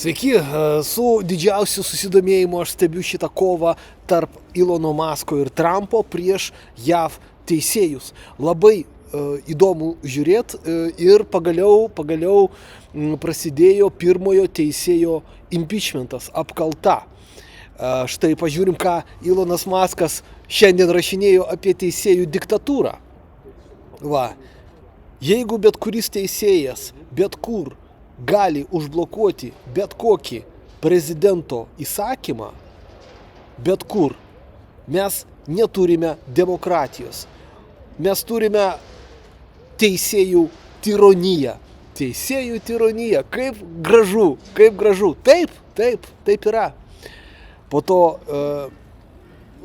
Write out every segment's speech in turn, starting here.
Sveiki, su didžiausiu susidomėjimu aš stebiu šitą kovą tarp Ilono Masko ir Trumpo prieš JAV teisėjus. Labai įdomu žiūrėti ir pagaliau prasidėjo pirmojo teisėjo impeachmentas, apkalta. Štai pažiūrim, ką Ilonas Maskas šiandien rašinėjo apie teisėjų diktatūrą. Va, jeigu bet kuris teisėjas, bet kur gali užblokuoti bet kokį prezidento įsakymą, bet kur, mes neturime demokratijos. Mes turime teisėjų tironiją. Teisėjų tironiją. Kaip gražu. Taip yra. Po to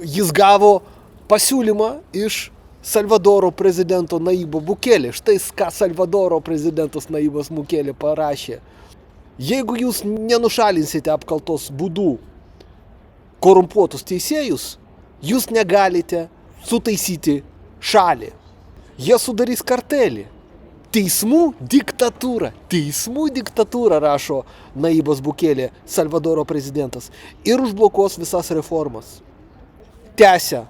jis gavo pasiūlymą iš Salvadoro prezidento Naibo Bukele. Štai ką Salvadoro prezidentas Naibas Bukele parašė. Jeigu jūs nenušalinsite apkaltos būdų korumpuotus teisėjus, jūs negalite sutaisyti šalį. Jie sudarys kartelį. Teismų diktatūra, rašo Naibas Bukele, Salvadoro prezidentas, ir užblokuos visas reformas. Tęsia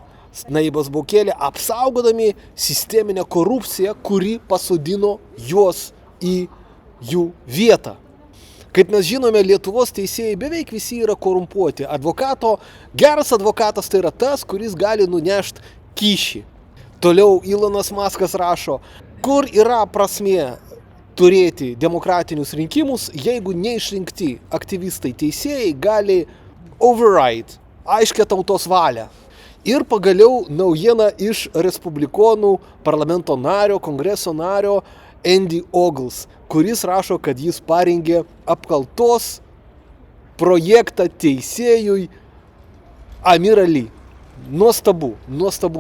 Naibas Bukele, apsaugodami sisteminę korupciją, kuri pasodino juos į jų vietą. Kaip mes žinome, Lietuvos teisėjai beveik visi yra korumpuoti. Geras advokatas tai yra tas, kuris gali nunešti kyšį. Toliau Ilonas Maskas rašo, kur yra prasmė turėti demokratinius rinkimus, jeigu neišrinkti aktyvistai teisėjai gali override, aiškia tautos valią. Ir pagaliau naujiena iš respublikonų parlamento nario, kongreso nario Andy Ogles, kuris rašo, kad jis parengė apkaltos projektą teisėjui Amir Ali. Nuostabu.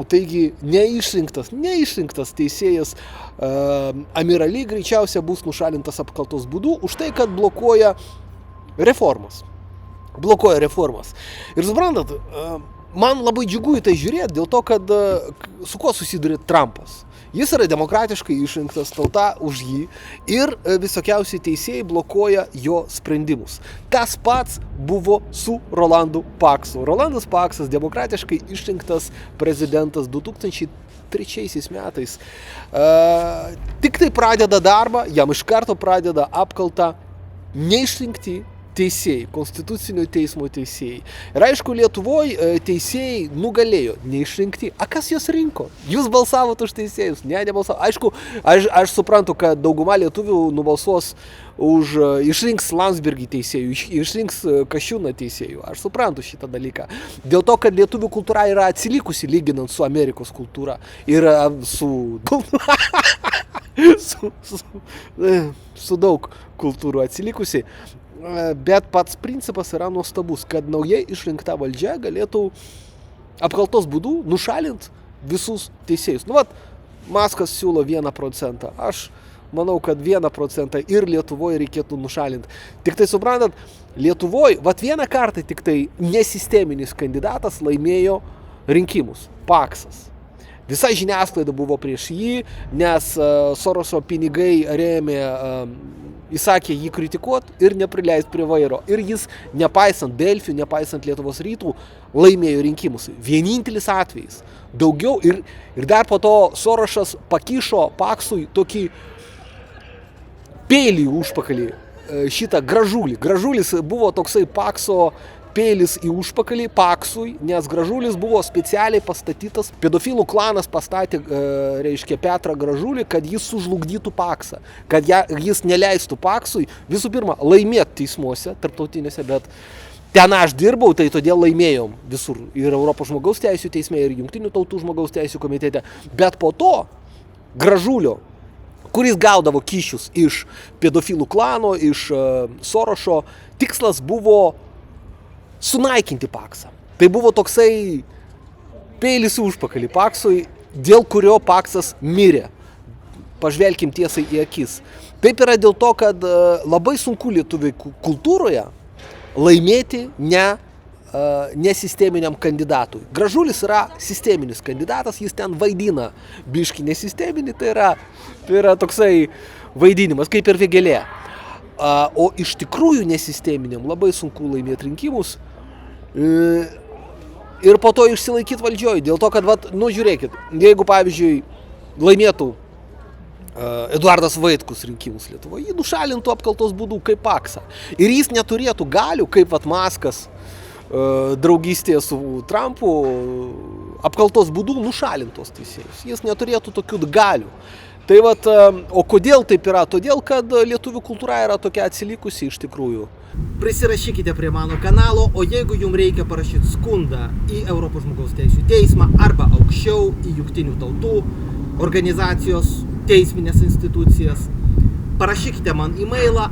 Taigi neišrinktas teisėjas Amir Ali greičiausia bus nušalintas apkaltos būdu už tai, kad blokuoja reformas. Ir suprantat, man labai džiugu į tai žiūrėti, dėl to, kad su kuo susiduria Trumpas. Jis yra demokratiškai išrinktas, tauta už jį ir visokiausiai teisėjai blokuoja jo sprendimus. Tas pats buvo su Rolandu Paksu. Rolandas Paksas, demokratiškai išrinktas prezidentas 2003 metais, tik tai pradeda darbą, jam iš karto pradeda apkaltą neišrinkti teisėjai, konstitucinio teismo teisėjai. Ir aišku, Lietuvoje teisėjai nugalėjo, neišrinkti. A kas juos rinko? Jūs balsavot už teisėjus? Nebalsavo. Aišku, aš suprantu, kad dauguma lietuvių nubalsuos už išrinks Landsbergį teisėjų, išrinks Kasčiūną teisėjų. Aš suprantu šitą dalyką. Dėl to, kad lietuvių kultūra yra atsilikusi lyginant su Amerikos kultūra. Ir su daug kultūrų atsilikusi. Bet pats principas yra nuostabus, kad naujai išrinkta valdžia galėtų apkaltos būdų nušalinti visus teisėjus. Maskas siūlo 1%. Aš manau, kad 1% ir Lietuvoje reikėtų nušalinti. Tik tai suprantat, Lietuvoje, vieną kartą tik tai nesisteminis kandidatas laimėjo rinkimus. Paksas. Visa žiniasklaida buvo prieš jį, nes Soroso pinigai rėmė įsakė jį kritikuoti ir neprileisti prie vairo. Ir jis, nepaisant Delfių, nepaisant Lietuvos rytų, laimėjo rinkimus. Vienintelis atvejis. Daugiau ir dar po to Sorošas pakišo Paksui tokį peilį užpakalį, šitą gražulį. Gražulis buvo toksai Pakso peilis į užpakalį Paksui, nes gražulis buvo specialiai pastatytas. Pedofilų klanas pastatė, Petrą Gražulį, kad jis sužlugdytų Paksą, kad jis neleistų Paksui visų pirma laimėti teismuose, tarptautinėse, bet ten aš dirbau, tai todėl laimėjom visur. Ir Europos žmogaus teisių teisme, ir Jungtinių tautų žmogaus teisių komitete. Bet po to Gražulio, kuris gaudavo kyšius iš pedofilų klano, iš Sorošo, tikslas buvo sunaikinti Paksą. Tai buvo toksai peilis į užpakalį Paksui, dėl kurio Paksas mirė. Pažvelkim tiesai į akis. Taip yra dėl to, kad labai sunku lietuvių kultūroje laimėti nesisteminiam kandidatui. Gražulis yra sisteminis kandidatas, jis ten vaidina biškį nesisteminį, tai yra toksai vaidinimas, kaip ir Vėgėlė. O iš tikrųjų nesisteminiam labai sunku laimėti rinkimus ir po to išsilaikyti valdžioj. Dėl to, kad, žiūrėkit, jeigu, pavyzdžiui, laimėtų Eduardas Vaitkus rinkimus Lietuvoje, jį nušalintų apkaltos būdų kaip Paksą. Ir jis neturėtų galių, kaip Maskas draugystėje su Trumpu, apkaltos būdų nušalintos teisėjus. Jis neturėtų tokių galių. Tai o kodėl taip yra? Todėl, kad lietuvių kultūra yra tokia atsilikusi iš tikrųjų. Prisirašykite prie mano kanalo, o jeigu jums reikia parašyti skundą į Europos žmogaus teisių teismą arba aukščiau į Jungtinių tautų organizacijos teisminės institucijas, parašykite man e-mailą